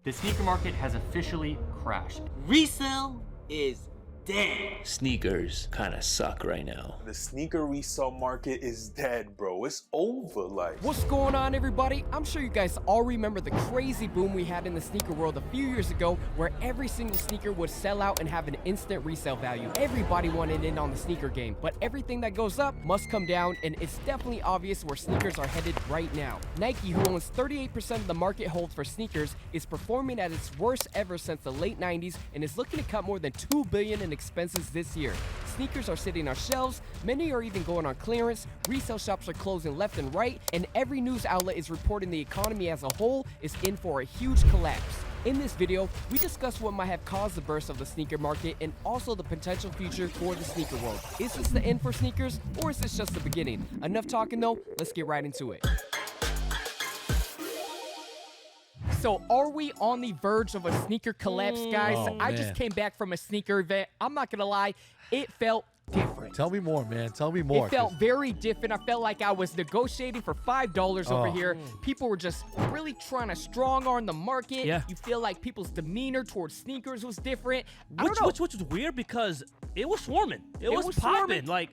The sneaker market has officially crashed. Resale is dead. Sneakers kind of suck right now. The sneaker resale market is dead, bro. It's over, like. What's going on, everybody? I'm sure you guys all remember the crazy boom we had in the sneaker world a few years ago where every single sneaker would sell out and have an instant resale value. Everybody wanted in on the sneaker game, but everything that goes up must come down, and it's definitely obvious where sneakers are headed right now. Nike, who owns 38% of the market hold for sneakers, is performing at its worst ever since the late 90s and is looking to cut more than $2 billion in expenses this year. Sneakers are sitting on shelves, many are even going on clearance, resale shops are closing left and right, and every news outlet is reporting the economy as a whole is in for a huge collapse. In this video, we discuss what might have caused the burst of the sneaker market and also the potential future for the sneaker world. Is this the end for sneakers, or is this just the beginning? Enough talking though, let's get right into it. So are we on the verge of a sneaker collapse, guys? I just came back from a sneaker event. I'm not gonna lie, it felt different. Tell me more, man. Tell me more. It felt very different. I felt like I was negotiating for $5 over here. People were just really trying to strong arm the market. Yeah. You feel like people's demeanor towards sneakers was different. I don't know. Which was weird because it was swarming. It was swarming. popping. Like,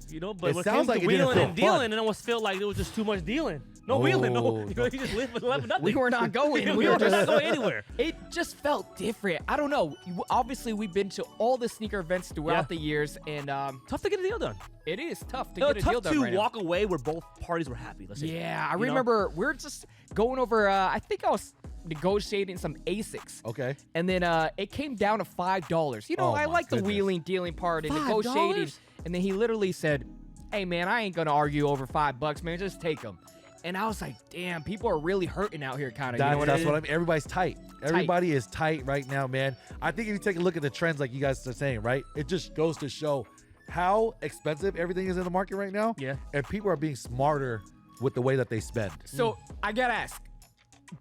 you know, but It when it sounds came like to it didn't wheeling feel and dealing, fun. and it almost felt like it was just too much dealing. No wheeling, no. You know, you just left nothing. We were not going. we were just not going anywhere. It just felt different. I don't know. Obviously, we've been to all the sneaker events throughout the years, and Tough to get a deal done. it is tough to No, get a deal tough done to right now. walk away where both parties were happy. Let's say. Yeah, I You know? remember we were just going over, I think I was negotiating some ASICs. Okay. And then it came down to $5. You know, Oh, I my like the goodness. wheeling, dealing part and $5? negotiating. And then he literally said, hey, man, I ain't going to argue over $5, man. Just take them. And I was like, damn, people are really hurting out here, kind of. You know That's what I what I mean. Everybody's tight. Everybody is tight right now, man. I think if you take a look at the trends, like you guys are saying, right? It just goes to show how expensive everything is in the market right now. Yeah. And people are being smarter with the way that they spend. So I got to ask,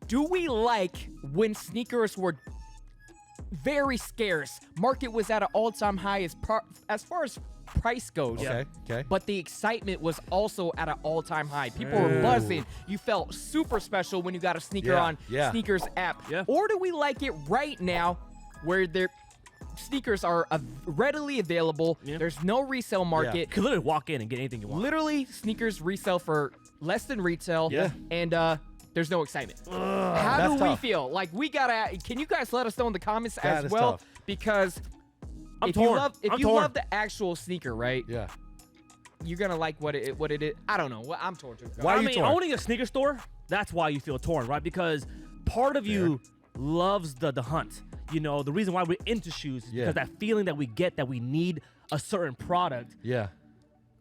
do we like when sneakers were very scarce? Market was at an all-time high as far as price goes. Okay. But the excitement was also at an all-time high. People were buzzing. You felt super special when you got a sneaker on Sneakers app. Yeah. Or do we like it right now where their sneakers are readily available? Yeah. There's no resale market. You could literally walk in and get anything you want. Literally, sneakers resell for less than retail. Yeah. And there's no excitement. How that's do we tough. feel? Like, we gotta. Can you guys let us know in the comments That as is well? tough. Because I'm if torn. you love the actual sneaker, right? Yeah. You're gonna like what it is. I don't know. I'm torn too. Why are I you mean, torn? owning a sneaker store, that's why you feel torn, right? Because part of you loves the hunt. You know, the reason why we're into shoes is because that feeling that we get that we need a certain product. Yeah.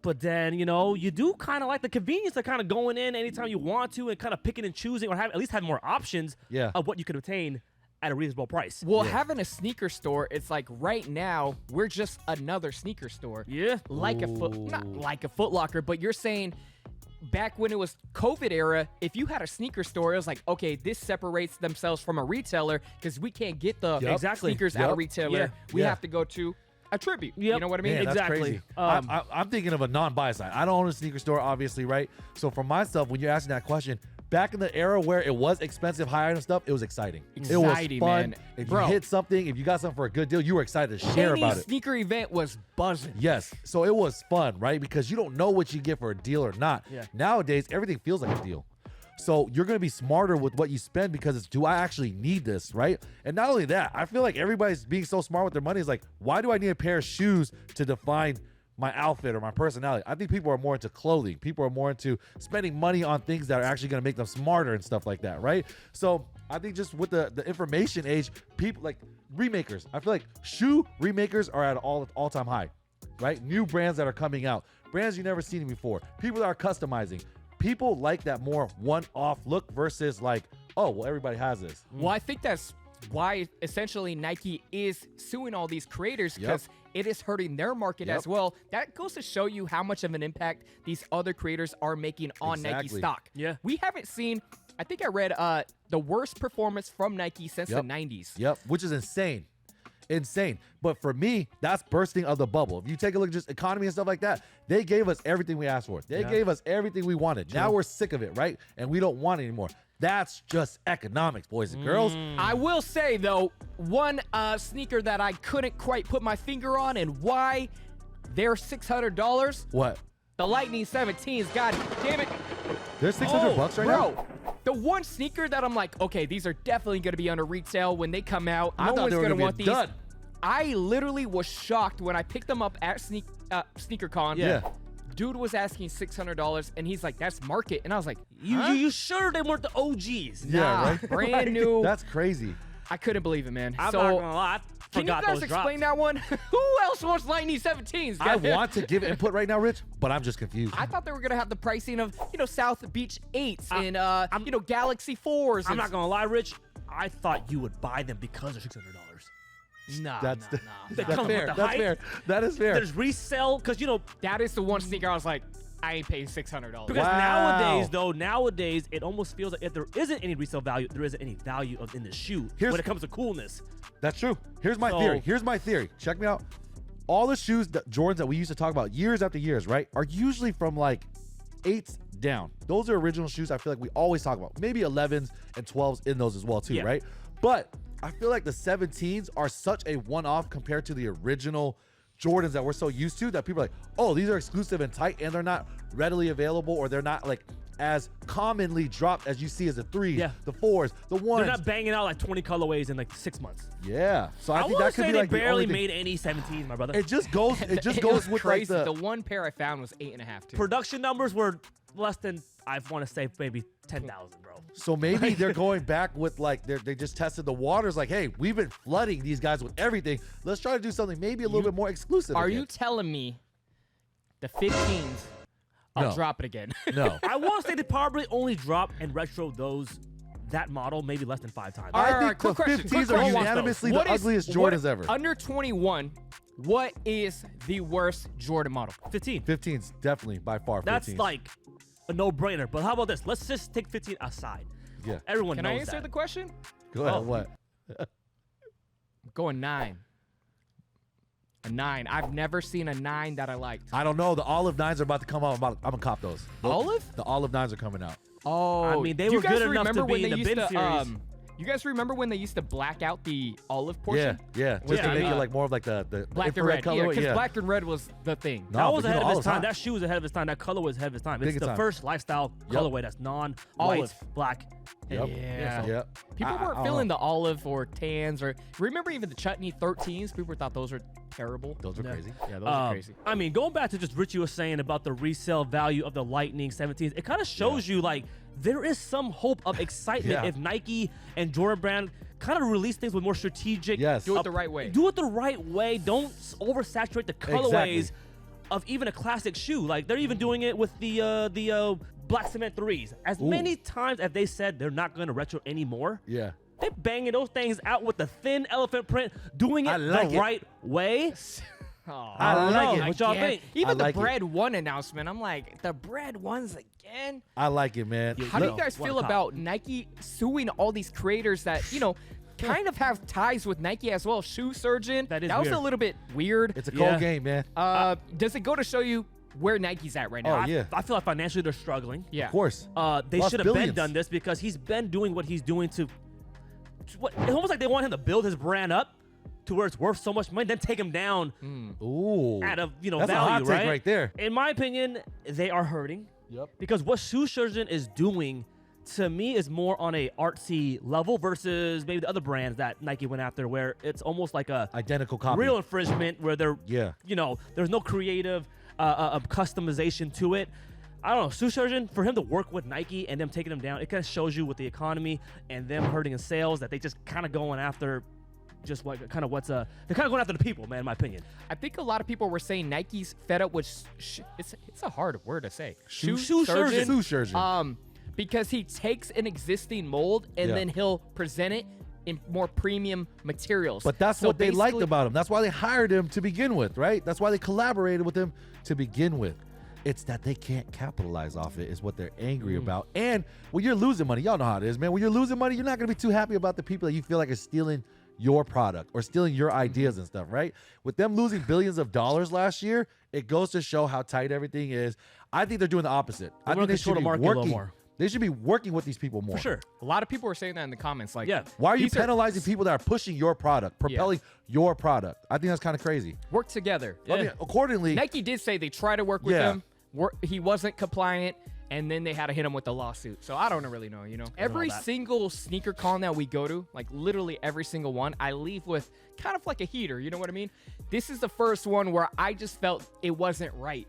But then, you know, you do kind of like the convenience of kind of going in anytime you want to and kind of picking and choosing, or at least have more options of what you could obtain at a reasonable price. Well, having a sneaker store, it's like right now we're just another sneaker store. Yeah. Like not like a Foot Locker, but you're saying back when it was COVID era, if you had a sneaker store, it was like, okay, this separates themselves from a retailer because we can't get the sneakers out of retailer. Yeah. We have to go to a tribute. Yep. You know what I mean? Man, that's Exactly. crazy. Um, I'm thinking of a non-bias side. I don't own a sneaker store, obviously, right? So for myself, when you're asking that question, back in the era where it was expensive, high item stuff, it was exciting. It was Exciting, fun. man. If Bro. you hit something, if you got something for a good deal, you were excited to share Any about it. sneaker event was buzzing. Yes. So it was fun, right? Because you don't know what you get for a deal or not. Yeah. Nowadays, everything feels like a deal. So you're going to be smarter with what you spend because it's, do I actually need this, right? And not only that, I feel like everybody's being so smart with their money. Is like, why do I need a pair of shoes to define my outfit or my personality? I think people are more into clothing. People are more into spending money on things that are actually going to make them smarter and stuff like that, right? So I think just with the information age, people like remakers. I feel like shoe remakers are at an all-time high, right? New brands that are coming out, brands you've never seen before, people that are customizing. People like that more one-off look versus like, oh, well, everybody has this. Well, I think that's why essentially Nike is suing all these creators because it is hurting their market as well. That goes to show you how much of an impact these other creators are making on Nike stock. Yeah. We haven't seen, I think I read the worst performance from Nike since the 90s. Yep, which is insane. Insane. But for me, that's bursting of the bubble. If you take a look at just economy and stuff like that, they gave us everything we asked for. They gave us everything we wanted. Now we're sick of it, right? And we don't want it anymore. That's just economics, boys and girls. I will say, though, one sneaker that I couldn't quite put my finger on and why they're $600. What? The Lightning 17s. God damn it. They're $600 right now? Bro, the one sneaker that I'm like, okay, these are definitely going to be under retail when they come out. I No thought one's they were going to gonna want be these. done. I literally was shocked when I picked them up at SneakerCon. Yeah. Dude was asking $600, and he's like, that's market. And I was like, You sure they weren't the OGs? Yeah, nah, right? brand new. That's crazy. I couldn't believe it, man. I'm so, not gonna lie. I can you forgot guys those explain drops. that one? Who else wants Lightning 17s? I Goddamn. want to give input right now, Rich, but I'm just confused. I thought they were gonna have the pricing of, South Beach 8s and Galaxy 4s. I'm and not gonna lie, Rich. I thought you would buy them because they're $600. Nah, That's nah. They That's come fair. with the That's hype. fair. That is fair. There's resell because That is the one sneaker I was like, I ain't paying $600. because Wow. nowadays it almost feels like if there isn't any resale value, there isn't any value in the shoe when it comes to coolness. That's true. Here's my So- theory. Here's my theory. Check me out. All the shoes, Jordans that we used to talk about years after years, right, are usually from like 8s down. Those are original shoes I feel like we always talk about. Maybe 11s and 12s in those as well too, Yeah. right? But I feel like the 17s are such a one-off compared to the original Jordans that we're so used to that people are like, oh, these are exclusive and tight and they're not readily available or they're not like as commonly dropped as you see as the 3s, Yeah. the 4s, the 1s. They're not banging out like 20 colorways in like 6 months. Yeah. So I think want that to could say be they like the barely only thing. made any 17s, my brother. It just goes. It just It goes was with crazy. like The one pair I found was 8.5 too. Production numbers were less than, I want to say, maybe 10,000, bro. So maybe they're going back with like they just tested the waters. Like, hey, we've been flooding these guys with everything. Let's try to do something maybe a little bit more exclusive. Are again. you telling me the 15s? I'll No. drop it again. No. I want to say they probably only drop and retro that model maybe less than 5 times. All right, I all think right, quick the question, 15s quick are question. unanimously What the is- ugliest what- Jordans ever. Under 21, what is the worst Jordan model? 15. 15s definitely by far. 15s. That's like a no-brainer. But how about this? Let's just take 15 aside. Yeah. Everyone Can knows I answer that. the question? Go ahead. Oh. What? I'm going 9. A 9. I've never seen a 9 that I liked. I don't know. The olive 9s are about to come out. I'm gonna cop those. Olive? The olive 9s are coming out. Oh, I mean, they do you were guys good enough to remember when be in they the used bin to, series. you guys remember when they used to black out the olive portion? Yeah. Just Yeah, to I make mean, it like more of like the Black and infrared red. color. Yeah, because black and red was the thing. No, That but was you ahead know, of its olive's time. hot. That shoe was ahead of its time. That color was ahead of its time. It's Big the time. first lifestyle Yep. colorway that's non-white, Olive. black. and- Yep. Yeah. Yeah. People I weren't don't feeling know. the olive or tans or remember even the chutney 13s. People thought those were terrible. Those are crazy. Yeah, those are crazy. I mean, going back to just Richie was saying about the resale value of the Lightning 17s, it kind of shows you like there is some hope of excitement Yeah. if Nike and Jordan Brand kind of release things with more strategic. Yes. Do it the right way. Do it the right way. Don't oversaturate the colorways Exactly. of even a classic shoe. Like they're even doing it with the black cement 3s. As many times as they said they're not going to retro anymore, Yeah. they're banging those things out with the thin elephant print, doing I it like the it. right way. I like it. What y'all Again. think? Even I the like it. bread one announcement, I'm like, the bread ones again? I like it, man. How do you Look, guys what a feel cop. about Nike suing all these creators that, kind of have ties with Nike as well? Shoe Surgeon. That is was weird. a little bit weird. It's a cold Yeah. game, man. Does it go to show you where Nike's at right now? Oh, yeah. I feel like financially they're struggling. Yeah. Of course. They Lost should have been billions. done this because he's been doing what he's doing to what it's almost like they want him to build his brand up to where it's worth so much money, then take him down Ooh. out of That's a value, hot take right? right there. In my opinion, they are hurting. Yep. Because what Shoe Surgeon is doing to me is more on a artsy level versus maybe the other brands that Nike went after where it's almost like a Identical copy. real infringement where they're Yeah. there's no creative customization to it. I don't know, Shoe Surgeon, for him to work with Nike and them taking them down, it kind of shows you with the economy and them hurting in sales that they just kind of going after just what they're kind of going after the people, man, in my opinion. I think a lot of people were saying Nike's fed up with it's a hard word to say. Shoe Surgeon. Shoe Surgeon. Because he takes an existing mold and Yeah. then he'll present it in more premium materials. But that's So what they liked basically- about him. That's why they hired him to begin with, right? That's why they collaborated with him to begin with. It's that they can't capitalize off it is what they're angry about. And when you're losing money, y'all know how it is, man. When you're losing money, you're not going to be too happy about the people that you feel like are stealing your product or stealing your ideas and stuff, right? With them losing billions of dollars last year, it goes to show how tight everything is. I think they're doing the opposite. I wanna think they control should the be market a little working. more. They should be working with these people more. For sure. A lot of people were saying that in the comments. Like, Yeah. Why are you these penalizing people that are pushing your product, propelling your product? I think that's kind of crazy. work together. I mean, accordingly, Nike did say they tried to work with Yeah. him. He wasn't compliant, and then they had to hit him with the lawsuit. So I don't really know, Every that. single sneaker con that we go to, like literally every single one, I leave with kind of like a heater. You know what I mean? This is the first one where I just felt it wasn't right.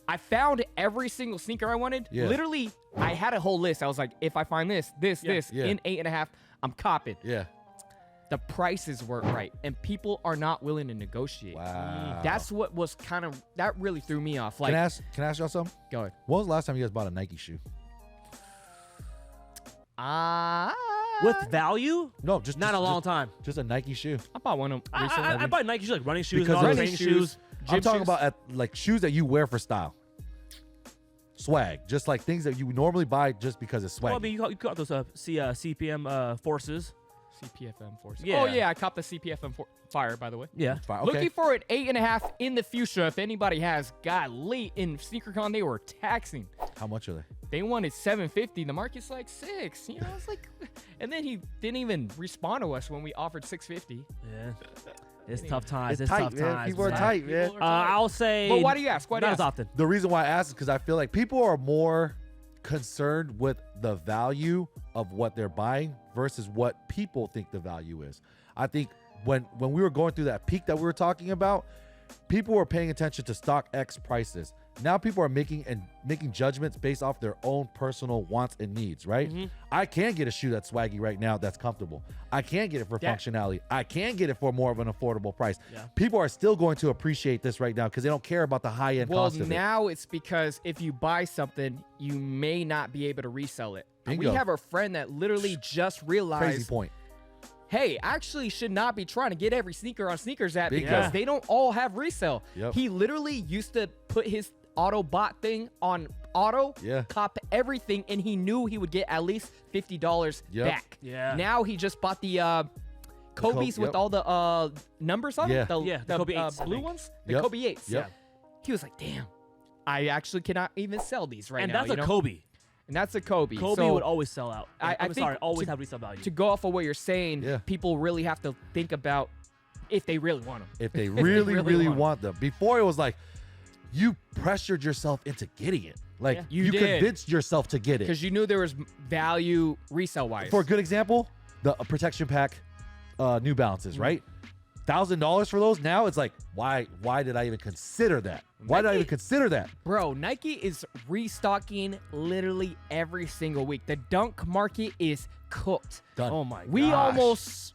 I found every single sneaker I wanted. Yeah. Literally, I had a whole list. I was like, if I find this Yeah. in 8.5, I'm copping. yeah. The prices weren't right, and people are not willing to negotiate. Wow. That's what was that really threw me off. Like, Can I ask y'all something? go ahead. When was the last time you guys bought a Nike shoe? With value? No, just Not a long time. Just a Nike shoe. I bought one recently. I buy Nike shoes, like running shoes, Because and all running training shoes. I'm Gym talking shoes. about like shoes that you wear for style. Swag, just like things that you normally buy just because it's swag. Well, I mean, you got those CPM forces. CPFM Force. Yeah. Oh yeah, I copped the CPFM Fire, by the way. Yeah. Fine, okay. Looking for an 8.5 in the future. If anybody has, late in SneakerCon they were taxing. How much are they? They wanted $750. The market's like $6. It's like, and then he didn't even respond to us when we offered $650. Yeah. It's tough times. It's It's tight, tough man. times. People are man. tight, man. I'll say. But why do you ask? Why do Not you as ask? often. The reason why I ask is because I feel like people are more concerned with the value of what they're buying versus what people think the value is. I think when we were going through that peak that we were talking about, people were paying attention to stock X prices. Now people are making judgments based off their own personal wants and needs, right? I can get a shoe that's swaggy right now that's comfortable. I can get it for functionality. I can get it for more of an affordable price. Yeah. People are still going to appreciate this right now because they don't care about the high-end Well, cost of it. now it's because if you buy something, you may not be able to resell it. And we Bingo. have a friend that literally just Crazy realized, point. hey, I actually should not be trying to get every sneaker on Sneakers app Bingo. because they don't all have resale. Yep. He literally used to put his auto bot thing on auto, Yeah. cop everything, and he knew he would get at least $50 Yep. back. Yeah. Now he just bought the Kobe's with yep. all the numbers on Yeah. it. The Kobe 8s, I blue think. ones? The Yep. Kobe 8s. Yep. He was like, damn, I actually cannot even sell these right And now. that's a Kobe. And that's a Kobe. Kobe So, would always sell out. I I'm think sorry, always to- have resale value. to go off of what you're saying, Yeah. people really have to think about if they really want them. If they really, really really want want them. Before it was like, you pressured yourself into getting it. Like Yeah. you You did. convinced yourself to get it. Because you knew there was value resale-wise. For a good example, the protection pack New Balances, right? $1,000 for those. Now it's like, why did I even consider that? Why did I even consider that? Bro, Nike is restocking literally every single week. The dunk market is cooked. Done. Oh my We Gosh. almost,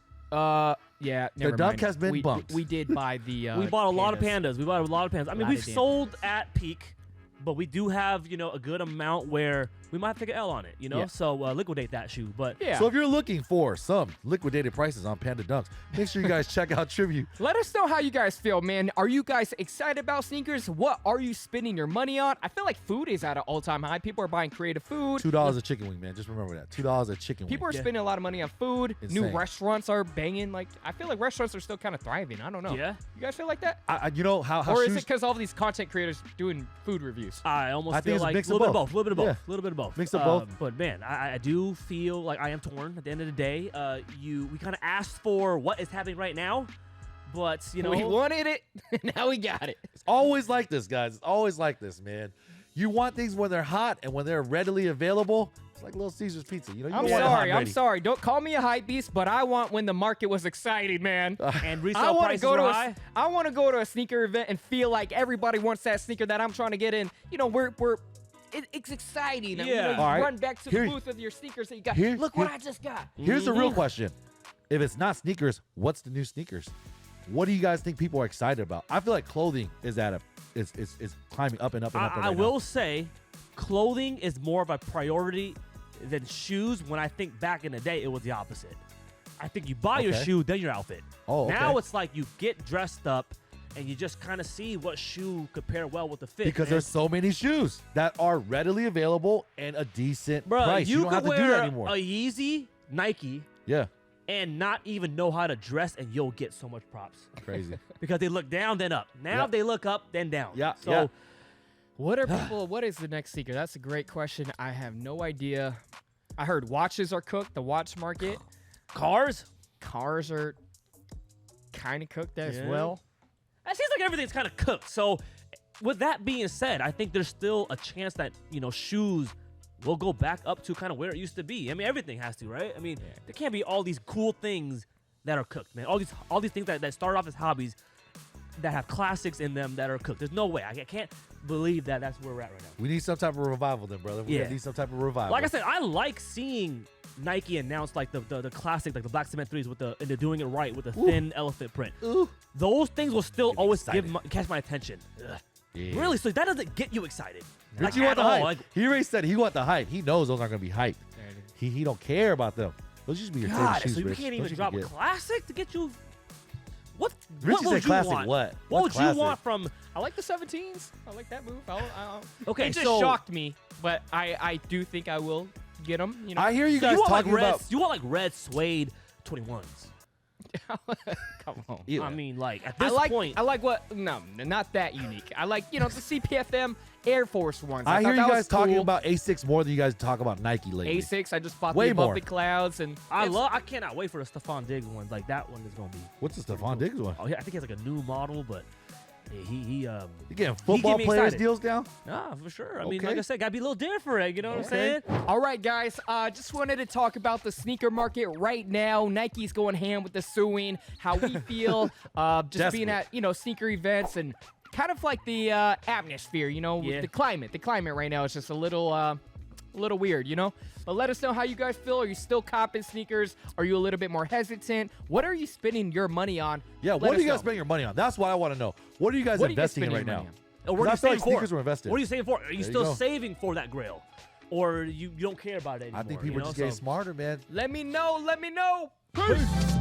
yeah, never dunk mind. has been we, bumped. We did buy the. We bought a lot of pandas. pandas. We bought a lot of pandas. I mean, Lot we've of damn sold at peak, but we do have, a good amount where we might take an L on it, Yeah. So liquidate that shoe. But Yeah. So if you're looking for some liquidated prices on Panda Dunks, make sure you guys check out Tribute. Let us know how you guys feel, man. Are you guys excited about sneakers? What are you spending your money on? I feel like food is at an all-time high. People are buying creative food. $2 a chicken wing, man. Just remember that. $2 a chicken People wing. are spending a lot of money on food. New Insane. restaurants are banging. Like, I feel like restaurants are still kind of thriving. I don't know. Yeah. You guys feel like that? You know how Or shoes, is it because all of these content creators doing food reviews? I almost I think feel it's a like mix a of little bit of both. both. A little bit of both. Yeah. A little bit of both. Mix of both. But man, I do feel like I am torn. At the end of the day, we kind of asked for what is happening right now, but We wanted it. Now we got it. It's always like this, guys. It's always like this, man. You want things when they're hot and when they're readily available. It's like Little Caesar's pizza. You know, you I'm don't want it hot sorry. and I'm ready. sorry. Don't call me a hype beast, but I want when the market was exciting, man. and I resale want to prices go are to high. I want to go to a sneaker event and feel like everybody wants that sneaker that I'm trying to get in. It's exciting. And, Yeah. you All right. run back to Here- the booth with your sneakers that you got. here- Look what here- I just got. Here's the real question. If it's not sneakers, what's the new sneakers? What do you guys think people are excited about? I feel like clothing is is climbing up and up and up. I will say, clothing is more of a priority than shoes. When I think back in the day, it was the opposite. I think you buy your Okay. shoe, then your outfit. Oh, okay. Now it's like you get dressed up and you just kind of see what shoe could pair well with the fit. Because there's so many shoes that are readily available and a decent Bro, price. You don't could have to wear do that anymore. a Yeezy Nike Yeah, and not even know how to dress, and you'll get so much props crazy. because they look down then up. Now Yeah. they look up then down. Yeah, So yeah. What are people? What is the next sneaker? That's a great question. I have no idea. I heard watches are cooked. The watch market. Cars? Cars are kind of cooked as Yeah. well. It seems like everything's kind of cooked. So, with that being said, I think there's still a chance that, shoes will go back up to kind of where it used to be. I mean, everything has to, right? I mean, there can't be all these cool things that are cooked, man. All these things that start off as hobbies that have classics in them that are cooked. There's no way. I can't believe that that's where we're at right now. We need some type of revival then, brother. We Yeah. need some type of revival. Like I said, I like seeing Nike announce like the classic, like the black cement 3s and they're doing it right with the thin elephant print. Ooh. Those things will still Get always excited. catch my attention. Ugh. Yeah. Really? So that doesn't get you excited? Richie Like, want the at all. hype. Like, He already said he want the hype. He knows those aren't gonna be hyped. There it is. He don't care about them. Those used to be your God, favorite shoes, so you Rich. can't Don't even you drop a forget. classic to get you. What? Richie what would said classic. you want? What? What What's would you classic? want from? I like the 17s. I like that move. Okay, it just so shocked me, but I do think I will get them. I hear you so guys you want like talking red? about. You want like red suede 21s? Come on. Ew. I mean, like at I this like point, I like what no, not that unique. I like the CPFM Air Force ones. I thought hear you that guys was talking cool. about A6 more than you guys talk about Nike lately. A6. I just bought Way the Above more. the Clouds, and I cannot wait for the Stephon Diggs ones. Like that one is gonna be. What's the Stephon Diggs one? Oh, yeah, I think he has like a new model, but he You getting football me players excited. deals down? Nah, for sure. I mean, Okay. like I said, gotta be a little different. You know what I'm Okay. saying? All right, guys. Just wanted to talk about the sneaker market right now. Nike's going ham with the suing. How we feel, just being at sneaker events and kind of like the atmosphere. With Yeah. the climate. The climate right now is just a little weird. But let us know how you guys feel. Are you still copping sneakers? Are you a little bit more hesitant? What are you spending your money on? Yeah, Let what us are you guys know. spending your money on? That's what I want to know. What are you guys What are you guys investing in spending right your now? money on? Or what are you I feel like saving for? sneakers were invested. What are you saving for? Are you There you still go. saving for that grail, or you don't care about it anymore? I think people are just getting smarter, man. Let me know. Let me know. Peace.